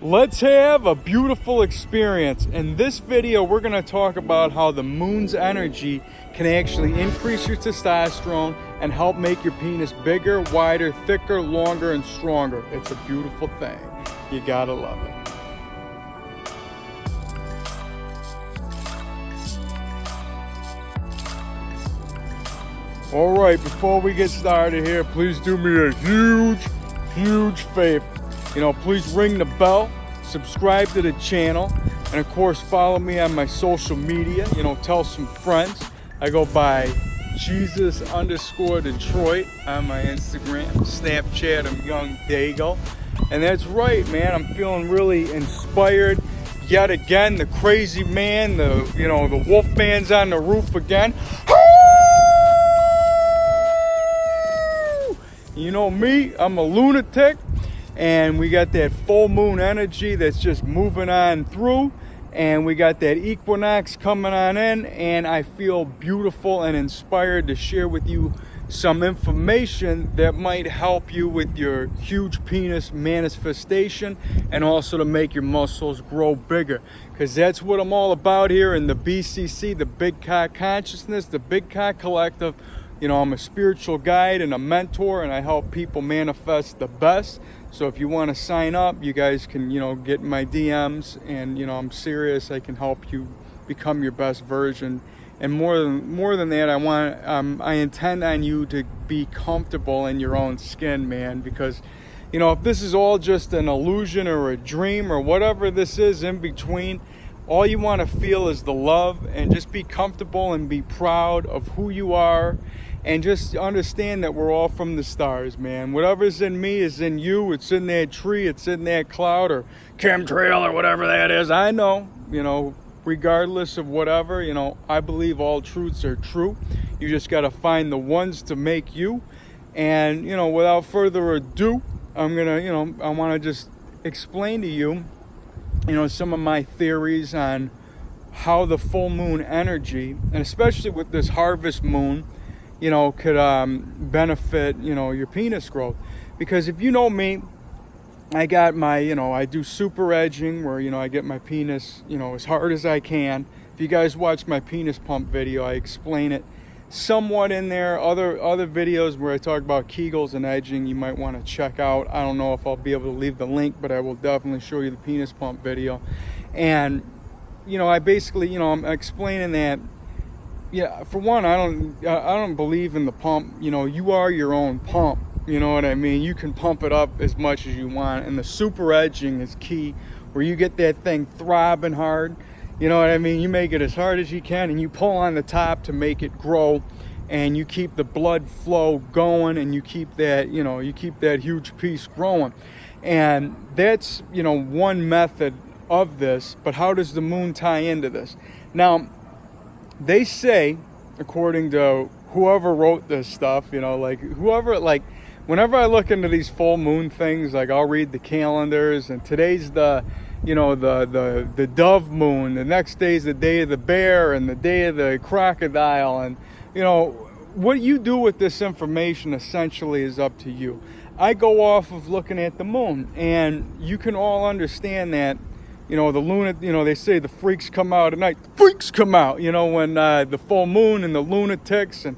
Let's have a beautiful experience. In this video, we're going to talk about how the moon's energy can actually increase your testosterone and help make your penis bigger, wider, thicker, longer, and stronger. It's a beautiful thing. You gotta love it. All right, before we get started here, please do me a huge favor. Please ring the bell, subscribe to the channel, and of course follow me on my social media. Tell some friends. I go by Jesus_Detroit on my Instagram, Snapchat, I'm Young Dago. And that's right, man, I'm feeling really inspired. Yet again, the crazy man, the Wolfman's on the roof again. You know me, I'm a lunatic. And we got that full moon energy that's just moving on through. And we got that equinox coming on in. And I feel beautiful and inspired to share with you some information that might help you with your huge penis manifestation and also to make your muscles grow bigger. Because that's what I'm all about here in the BCC, the Big Cock Consciousness, the Big Cock Collective. I'm a spiritual guide and a mentor, and I help people manifest the best. So if you want to sign up, you guys can, get my DMs, and, I'm serious. I can help you become your best version. And more than that, I intend on you to be comfortable in your own skin, man, because, if this is all just an illusion or a dream or whatever this is in between, all you want to feel is the love, and just be comfortable and be proud of who you are. And just understand that we're all from the stars, man. Whatever's in me is in you. It's in that tree. It's in that cloud or chemtrail or whatever that is. I know, regardless of whatever, I believe all truths are true. You just got to find the ones to make you. And, without further ado, I'm going to, I want to just explain to you, some of my theories on how the full moon energy, and especially with this harvest moon, could benefit, your penis growth. Because if you know me, I got my, I do super edging where, I get my penis, as hard as I can. If you guys watch my penis pump video, I explain it somewhat in there. Other videos where I talk about Kegels and edging, you might want to check out. I don't know if I'll be able to leave the link, but I will definitely show you the penis pump video. And, I basically, I'm explaining that. Yeah, for one, I don't believe in the pump. You are your own pump. You know what I mean? You can pump it up as much as you want. And the super edging is key, where you get that thing throbbing hard. You know what I mean? You make it as hard as you can, and you pull on the top to make it grow. And you keep the blood flow going, and you keep that, you keep that huge piece growing. And that's, one method of this. But how does the moon tie into this? Now, they say, according to whoever wrote this stuff, whenever I look into these full moon things, I'll read the calendars, and today's the dove moon, the next day's the day of the bear, and the day of the crocodile, and, what you do with this information essentially is up to you. I go off of looking at the moon, and you can all understand that. The they say the freaks come out at night. The freaks come out, when the full moon and the lunatics, and,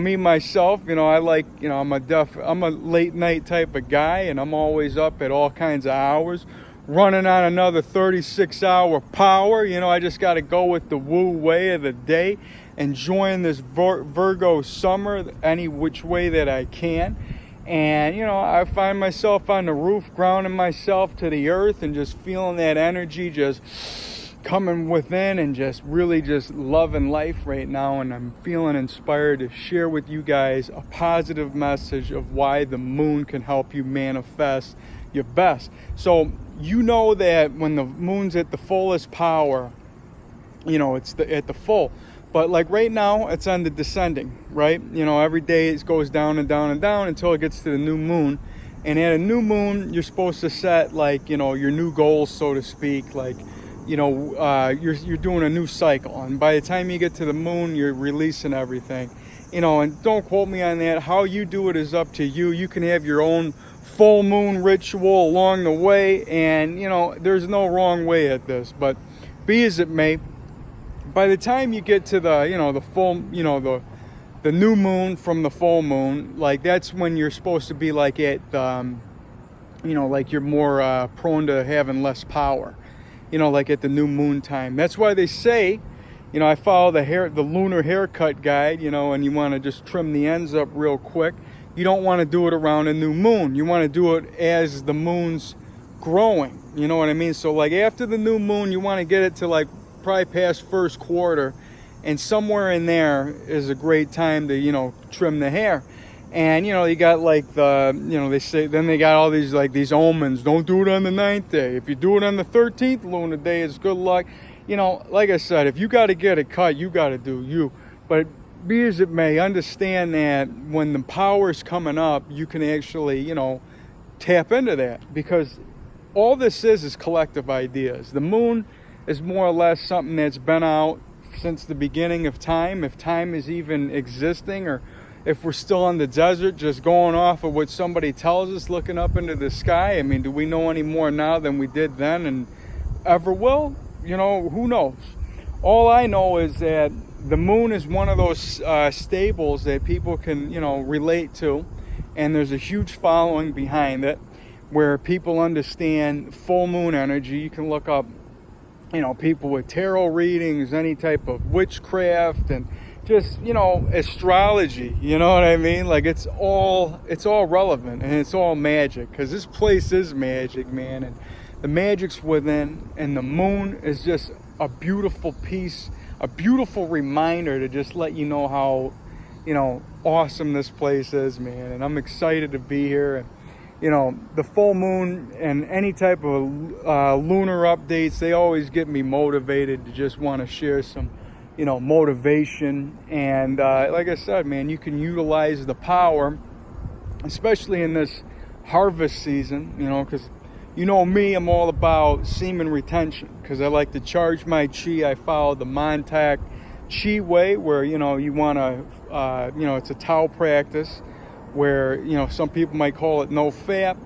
me, myself, I like, I'm a late night type of guy, and I'm always up at all kinds of hours, running on another 36-hour power. I just got to go with the woo way of the day, enjoying this Virgo summer any which way that I can. And, I find myself on the roof, grounding myself to the earth and just feeling that energy just coming within and just really just loving life right now. And I'm feeling inspired to share with you guys a positive message of why the moon can help you manifest your best. So, that when the moon's at the fullest power, it's at the full. But right now, it's on the descending, right? Every day it goes down and down and down until it gets to the new moon. And at a new moon, you're supposed to set your new goals, so to speak. You're doing a new cycle. And by the time you get to the moon, you're releasing everything. And don't quote me on that. How you do it is up to you. You can have your own full moon ritual along the way, and there's no wrong way at this. But be as it may, by the time you get to the full, the new moon from the full moon, like that's when you're supposed to be like at like you're more prone to having less power, like at the new moon time. That's why they say, I follow the lunar haircut guide, and you want to just trim the ends up real quick. You don't want to do it around a new moon. You want to do it as the moon's growing. You know what I mean? So like after the new moon, you want to get it to like probably past first quarter, and somewhere in there is a great time to, trim the hair. And, you got like they say, then they got all these like these omens. Don't do it on the 9th day. If you do it on the 13th lunar day, it's good luck. Like I said, if you got to get it cut, you got to do you. But be as it may, understand that when the power's coming up, you can actually, tap into that, because all this is collective ideas. The moon is more or less something that's been out since the beginning of time, if time is even existing, or if we're still in the desert just going off of what somebody tells us, looking up into the sky. I mean, do we know any more now than we did then and ever will? Who knows? All I know is that the moon is one of those stables that people can, relate to, and there's a huge following behind it where people understand full moon energy. You can look up, people with tarot readings, any type of witchcraft, and just, astrology, you know what I mean? Like it's all relevant, and it's all magic, because this place is magic, man, and the magic's within, and the moon is just a beautiful piece, a beautiful reminder to just let you know how, awesome this place is, man. And I'm excited to be here. And, the full moon and any type of lunar updates, they always get me motivated to just want to share some, motivation. And like I said, man, you can utilize the power, especially in this harvest season, because me, I'm all about semen retention, because I like to charge my chi. I follow the Mantak Chi way, where, you want to, it's a Tao practice where, some people might call it no FAP.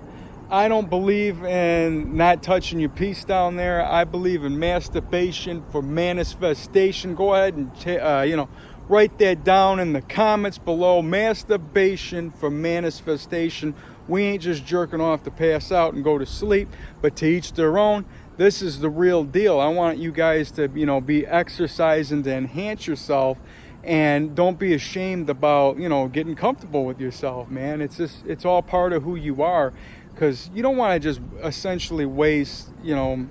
I don't believe in not touching your piece down there. I believe in masturbation for manifestation. Go ahead and, write that down in the comments below. Masturbation for manifestation. We ain't just jerking off to pass out and go to sleep, but to each their own. This is the real deal. I want you guys to, be exercising to enhance yourself, and don't be ashamed about, getting comfortable with yourself, man. It's all part of who you are, because you don't want to just essentially waste, the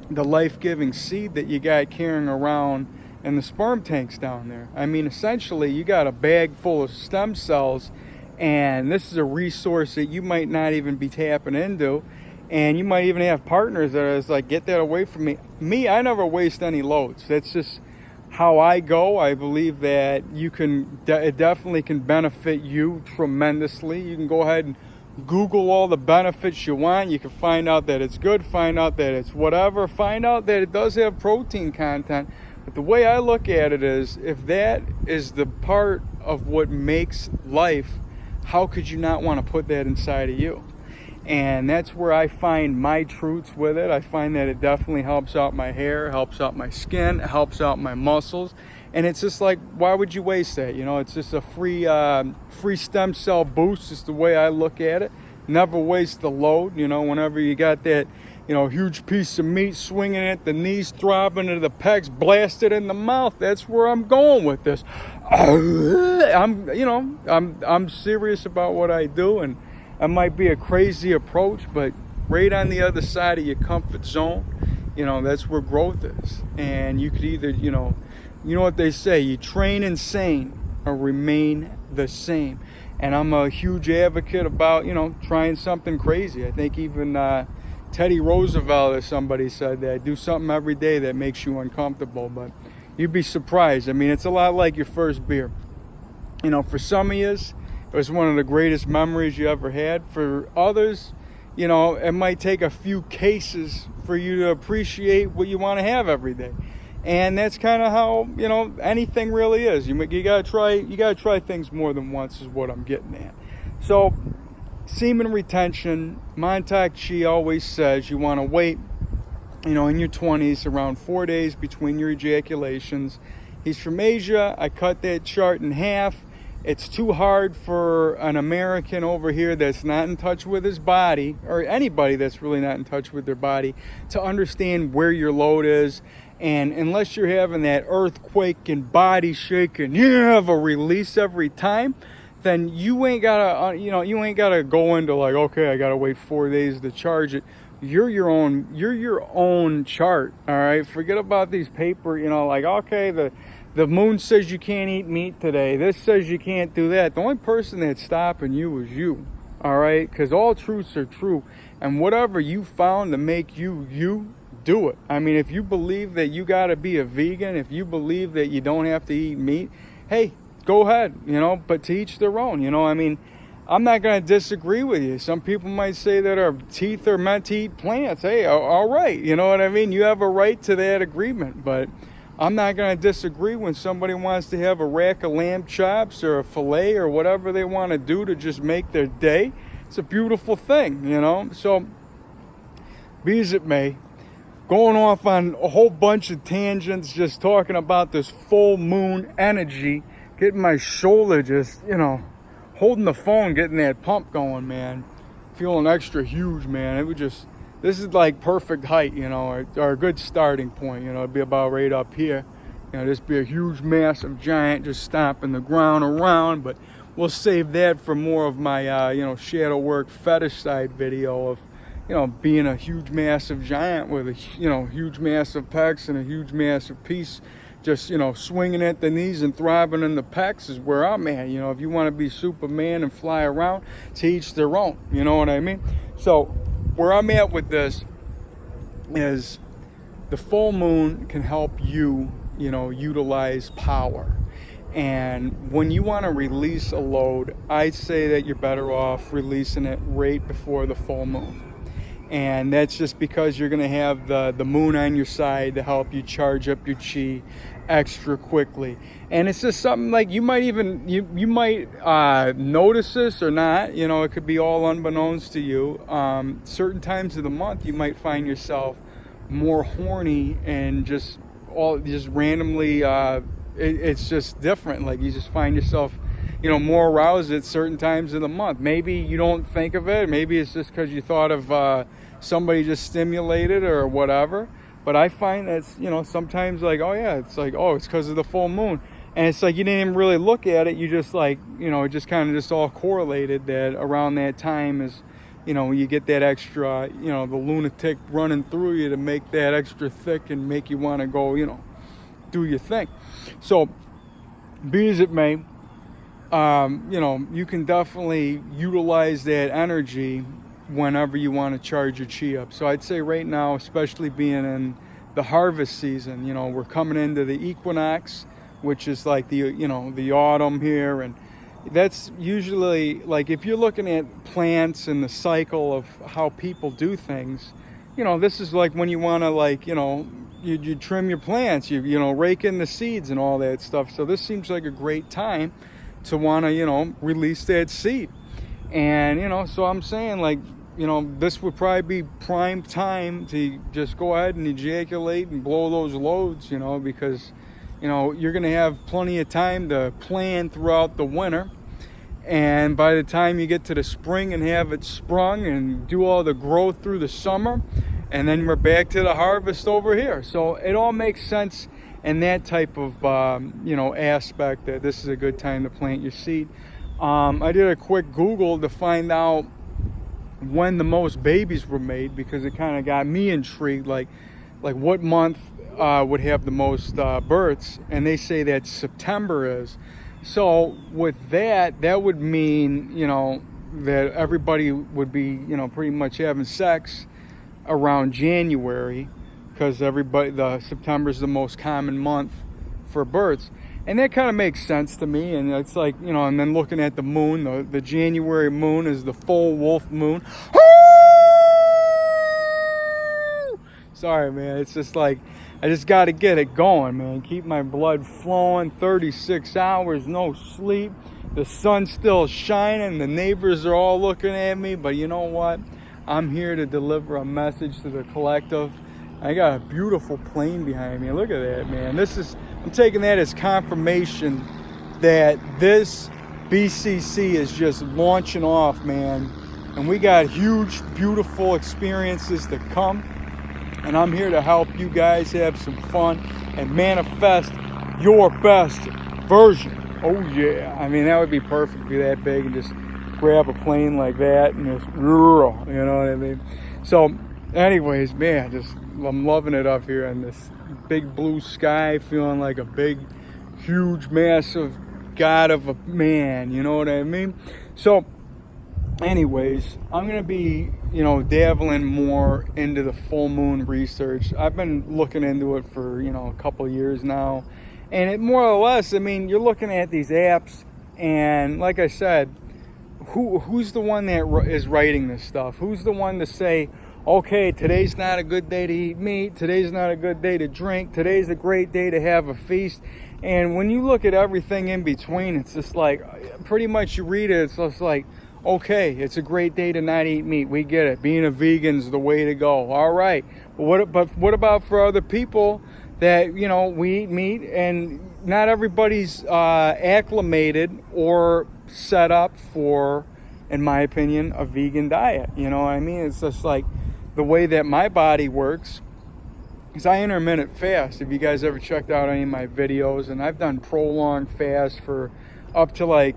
life-giving seed that you got carrying around in the sperm tanks down there. I mean, essentially, you got a bag full of stem cells, and this is a resource that you might not even be tapping into, and you might even have partners that are like, get that away from me. I never waste any loads. That's just how I go. I believe that it definitely can benefit you tremendously. You can go ahead and Google all the benefits you want. You can find out that it's good, find out that it's whatever, find out that it does have protein content. But the way I look at it is, if that is the part of what makes life, how could you not want to put that inside of you? And that's where I find my truths with it. I find that it definitely helps out my hair, helps out my skin, helps out my muscles. And it's just like, why would you waste that? It's just a free stem cell boost, is the way I look at it. Never waste the load. Whenever you got that, huge piece of meat swinging at the knees, throbbing to the pecs, blasted in the mouth. That's where I'm going with this. I'm serious about what I do, and it might be a crazy approach, but right on the other side of your comfort zone, that's where growth is. And you could either, you know what they say, you train insane or remain the same. And I'm a huge advocate about, trying something crazy. I think even Teddy Roosevelt or somebody said that, do something every day that makes you uncomfortable. But you'd be surprised. I mean, it's a lot like your first beer. For some of you, it was one of the greatest memories you ever had. For others, it might take a few cases for you to appreciate what you want to have every day. And that's kind of how, anything really is. You gotta try things more than once, is what I'm getting at. So, semen retention, Mantak Chi always says you want to wait, in your 20s, around 4 days between your ejaculations. He's from Asia. I cut that chart in half. It's too hard for an American over here that's not in touch with his body, or anybody that's really not in touch with their body, to understand where your load is. And unless you're having that earthquake and body shaking, you have a release every time, then you ain't gotta go into like, okay, I gotta wait 4 days to charge it. You're your own chart, all right? Forget about these paper, like, okay, the moon says you can't eat meat today. This says you can't do that. The only person that's stopping you is you, all right? Because all truths are true. And whatever you found to make you, do it. I mean, if you believe that you got to be a vegan, if you believe that you don't have to eat meat, hey, go ahead, but to each their own, I mean, I'm not going to disagree with you. Some people might say that our teeth are meant to eat plants. Hey, all right, you know what I mean? You have a right to that agreement, but I'm not going to disagree when somebody wants to have a rack of lamb chops or a fillet or whatever they want to do to just make their day. It's a beautiful thing, So, be as it may, going off on a whole bunch of tangents, just talking about this full moon energy, getting my shoulder just, holding the phone, getting that pump going, man. Feeling extra huge, man. This is like perfect height, or a good starting point, it'd be about right up here. Just be a huge, massive giant just stomping the ground around, but we'll save that for more of my, shadow work fetish side video of, being a huge, massive giant with a, huge, massive pecs and a huge, massive piece. Just, swinging at the knees and throbbing in the pecs is where I'm at. If you want to be Superman and fly around, to each their own. You know what I mean? So where I'm at with this is the full moon can help you, utilize power. And when you want to release a load, I'd say that you're better off releasing it right before the full moon. And that's just because you're going to have the moon on your side to help you charge up your chi extra quickly. And it's just something like you might notice this or not. It could be all unbeknownst to you. Certain times of the month you might find yourself more horny and just randomly it's just different. Like you just find yourself more aroused at certain times of the month. Maybe you don't think of it. Maybe it's just because you thought of somebody just stimulated or whatever. But I find that, sometimes like, oh yeah, it's like, oh, it's because of the full moon. And it's like you didn't even really look at it. You just like, it just kind of just all correlated that around that time is, you get that extra, the lunatic running through you to make that extra thick and make you want to go, do your thing. So, be as it may, you can definitely utilize that energy whenever you want to charge your chi up. So I'd say right now, especially being in the harvest season, we're coming into the equinox, which is like the autumn here. And that's usually like, if you're looking at plants and the cycle of how people do things, this is like when you want to like, you trim your plants, you rake in the seeds and all that stuff. So this seems like a great time to want to, release that seed. And, so I'm saying like, this would probably be prime time to just go ahead and ejaculate and blow those loads, because, you're going to have plenty of time to plan throughout the winter. And by the time you get to the spring and have it sprung and do all the growth through the summer, and then we're back to the harvest over here. So it all makes sense in that type of, aspect that this is a good time to plant your seed. I did a quick Google to find out when the most babies were made, because it kind of got me intrigued, like what month would have the most births, and they say that September is. So with that would mean, that everybody would be, pretty much having sex around January, because September is the most common month for births. And that kind of makes sense to me. And it's like, and then looking at the moon, the January moon is the full wolf moon. Sorry, man. It's just like, I just got to get it going, man. Keep my blood flowing. 36 hours, no sleep. The sun's still shining. The neighbors are all looking at me. But you know what? I'm here to deliver a message to the collective. I got a beautiful plane behind me. Look at that, man. I'm taking that as confirmation that this BCC is just launching off, man. And we got huge, beautiful experiences to come. And I'm here to help you guys have some fun and manifest your best version. Oh yeah. I mean, that would be perfect to be that big and just grab a plane like that and just, you know what I mean? So anyways, man, I'm loving it up here in this big blue sky, feeling like a big, huge, massive god of a man, you know what I mean? So anyways, I'm going to be, dabbling more into the full moon research. I've been looking into it for, a couple years now. And it more or less, I mean, you're looking at these apps, and like I said, who's the one that is writing this stuff? Who's the one to say, okay, today's not a good day to eat meat, today's not a good day to drink, today's a great day to have a feast? And when you look at everything in between, it's just like, pretty much you read it, it's just like, okay, it's a great day to not eat meat. We get it. Being a vegan's the way to go. All right. But what about for other people that, we eat meat, and not everybody's acclimated or set up for, in my opinion, a vegan diet. You know what I mean? It's just like the way that my body works. Because I intermittent fast. If you guys ever checked out any of my videos, and I've done prolonged fast for up to like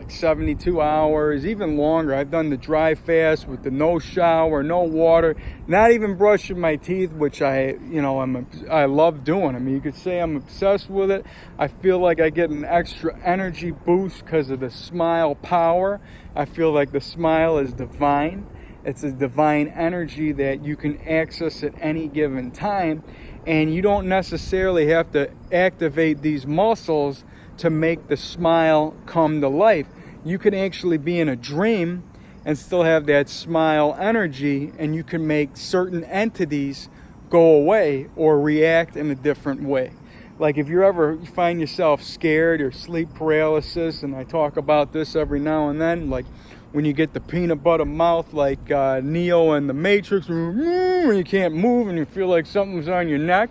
72 hours, even longer. I've done the dry fast with the no shower, no water, not even brushing my teeth, which I love doing. I mean, you could say I'm obsessed with it. I feel like I get an extra energy boost because of the smile power. I feel like the smile is divine. It's a divine energy that you can access at any given time, and you don't necessarily have to activate these muscles to make the smile come to life. You can actually be in a dream and still have that smile energy, and you can make certain entities go away or react in a different way. Like if you ever find yourself scared or sleep paralysis, and I talk about this every now and then, like when you get the peanut butter mouth like Neo in the Matrix, and you can't move and you feel like something's on your neck,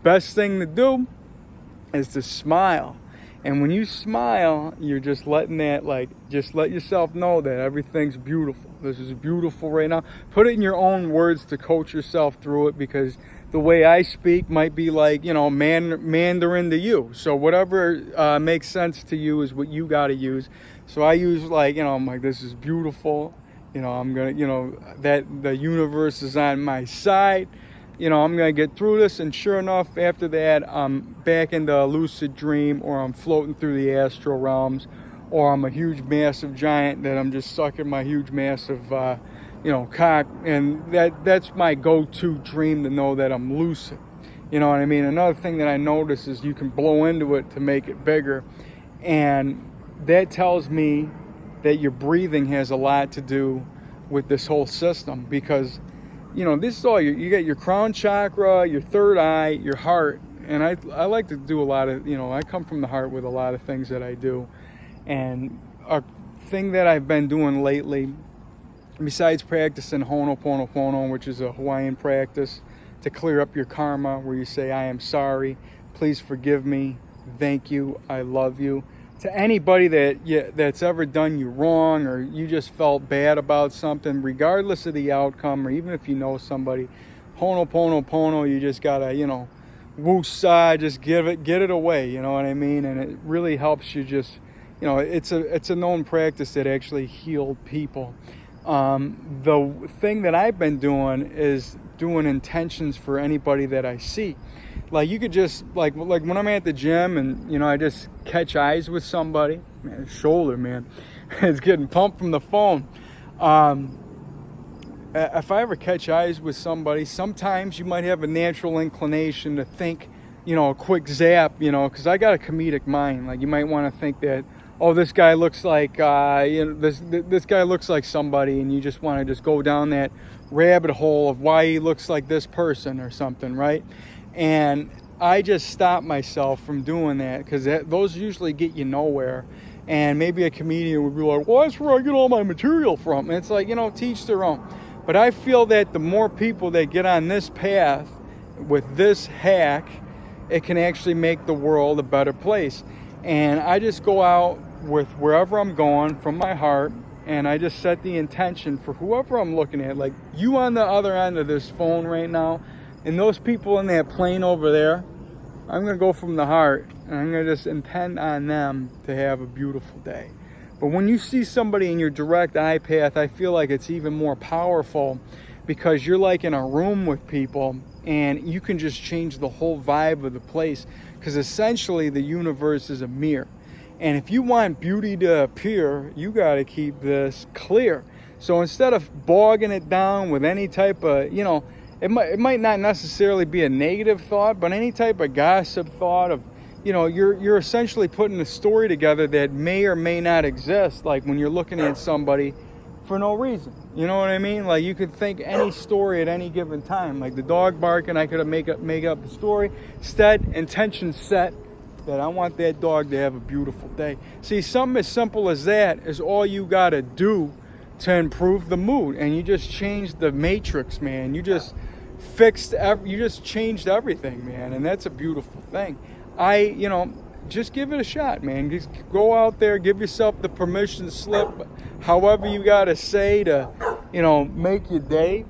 best thing to do is to smile. And when you smile, you're just letting that, just let yourself know that everything's beautiful. This is beautiful right now. Put it in your own words to coach yourself through it, because the way I speak might be like, Mandarin to you. So whatever makes sense to you is what you got to use. So I use I'm like, this is beautiful. I'm going to, that the universe is on my side. I'm going to get through this, and sure enough, after that, I'm back into a lucid dream, or I'm floating through the astral realms, or I'm a huge, massive giant that I'm just sucking my huge, massive, cock, and that's my go-to dream to know that I'm lucid. You know what I mean? Another thing that I notice is you can blow into it to make it bigger, and that tells me that your breathing has a lot to do with this whole system, because this is all you got: your crown chakra, your third eye, your heart. And I like to do a lot of, I come from the heart with a lot of things that I do. And a thing that I've been doing lately, besides practicing Ho'oponopono, which is a Hawaiian practice to clear up your karma, where you say, I am sorry, please forgive me, thank you, I love you. To anybody that's ever done you wrong, or you just felt bad about something, regardless of the outcome, or even if you know somebody, Ho'oponopono, you just gotta, woosah, just get it away, you know what I mean? And it really helps you just, it's a known practice that actually healed people. The thing that I've been doing is doing intentions for anybody that I see. Like you could just, like when I'm at the gym and, I just catch eyes with somebody, man, shoulder, man, it's getting pumped from the phone. If I ever catch eyes with somebody, sometimes you might have a natural inclination to think, a quick zap, because I got a comedic mind. Like you might want to think that, oh, this guy looks like, this guy looks like somebody, and you just want to just go down that rabbit hole of why he looks like this person or something, right? And I just stop myself from doing that, because those usually get you nowhere. And maybe a comedian would be like, well, that's where I get all my material from. And it's like, teach their own. But I feel that the more people that get on this path with this hack, it can actually make the world a better place. And I just go out with wherever I'm going from my heart, and I just set the intention for whoever I'm looking at. Like you on the other end of this phone right now, and those people in that plane over there, I'm going to go from the heart, and I'm going to just intend on them to have a beautiful day. But when you see somebody in your direct eye path, I feel like it's even more powerful, because you're like in a room with people and you can just change the whole vibe of the place, because essentially the universe is a mirror. And if you want beauty to appear, you got to keep this clear. So instead of bogging it down with any type of, it might not necessarily be a negative thought, but any type of gossip thought of, you're essentially putting a story together that may or may not exist. Like when you're looking at somebody for no reason, you know what I mean? Like you could think any story at any given time, like the dog barking, I could have make up a story. Instead, intention set that I want that dog to have a beautiful day. See, something as simple as that is all you got to do to improve the mood. And you just changed the matrix, man. You just you just changed everything, man. And that's a beautiful thing. Just give it a shot, man. Just go out there, give yourself the permission slip, however you got to say to, make your day.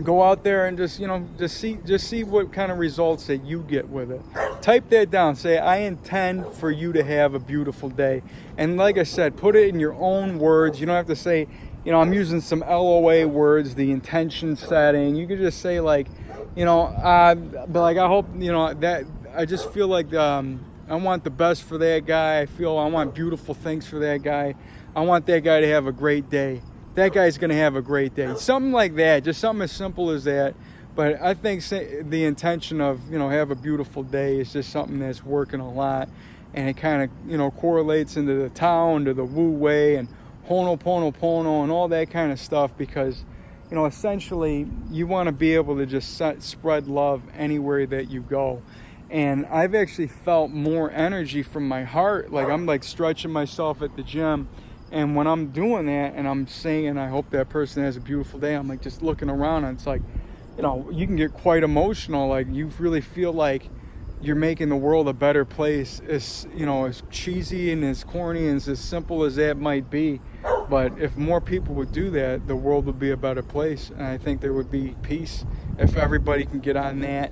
Go out there and just see what kind of results that you get with it. Type that down. Say, I intend for you to have a beautiful day. And like I said, put it in your own words. You don't have to say, I'm using some LOA words, the intention setting. You could just say like, I hope, that I just feel like I want the best for that guy. I want beautiful things for that guy. I want that guy to have a great day. That guy's going to have a great day. Something like that, just something as simple as that. But I think the intention of, have a beautiful day is just something that's working a lot. And it kind of, correlates into the Tao, into the Wu Wei and Ho'oponopono and all that kind of stuff, because, essentially you want to be able to just spread love anywhere that you go. And I've actually felt more energy from my heart. Like I'm like stretching myself at the gym. And when I'm doing that and I'm saying, I hope that person has a beautiful day, I'm like just looking around, and it's like, you can get quite emotional. Like you really feel like you're making the world a better place. As cheesy and as corny and as simple as that might be. But if more people would do that, the world would be a better place. And I think there would be peace if everybody can get on that,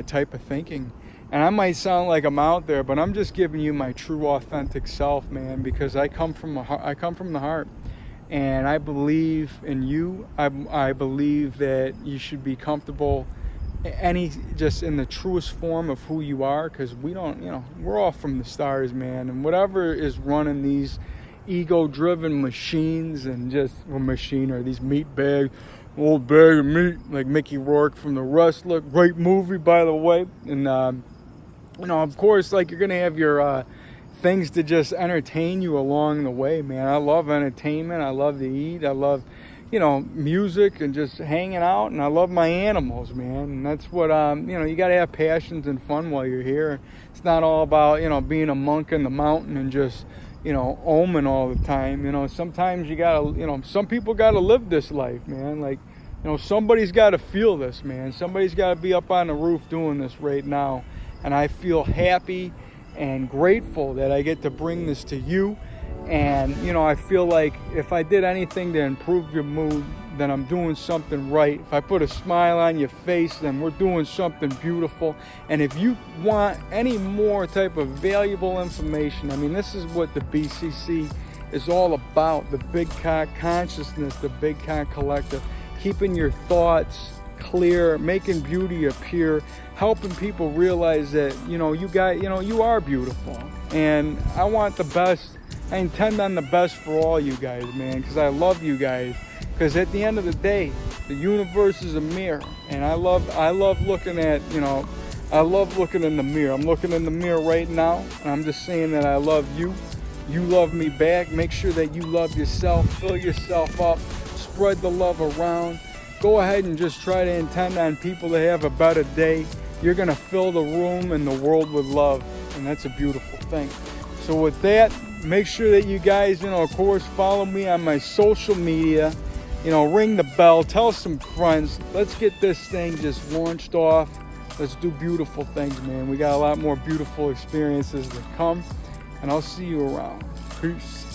type of thinking. And I might sound like I'm out there, but I'm just giving you my true, authentic self, man, because I come from the heart, and I believe in you. I believe that you should be comfortable, just in the truest form of who you are, because we're all from the stars, man, and whatever is running these ego-driven machines and these meat bags. Old bag of meat, like Mickey Rourke from The Wrestler. Great movie, by the way. And, of course, like you're going to have your things to just entertain you along the way, man. I love entertainment. I love to eat. I love, music and just hanging out. And I love my animals, man. And that's what, you got to have passions and fun while you're here. It's not all about, being a monk in the mountain and just, oming all the time. Sometimes you gotta, some people gotta live this life, man. Like, somebody's gotta feel this, man. Somebody's gotta be up on the roof doing this right now. And I feel happy and grateful that I get to bring this to you. And, I feel like if I did anything to improve your mood, then I'm doing something right. If I put a smile on your face, then we're doing something beautiful. And if you want any more type of valuable information, this is what the BCC is all about. The Big Cock Consciousness, the Big Cock Collective. Keeping your thoughts clear, making beauty appear, helping people realize that, you are beautiful. And I want the best. I intend on the best for all you guys, man, because I love you guys. Because at the end of the day, the universe is a mirror, and I love looking at, I love looking in the mirror. I'm looking in the mirror right now, and I'm just saying that I love you. You love me back. Make sure that you love yourself. Fill yourself up. Spread the love around. Go ahead and just try to intend on people to have a better day. You're going to fill the room and the world with love, and that's a beautiful thing. So with that, make sure that you guys, of course, follow me on my social media. Ring the bell, tell some friends. Let's get this thing just launched off. Let's do beautiful things, man. We got a lot more beautiful experiences to come, and I'll see you around. Peace.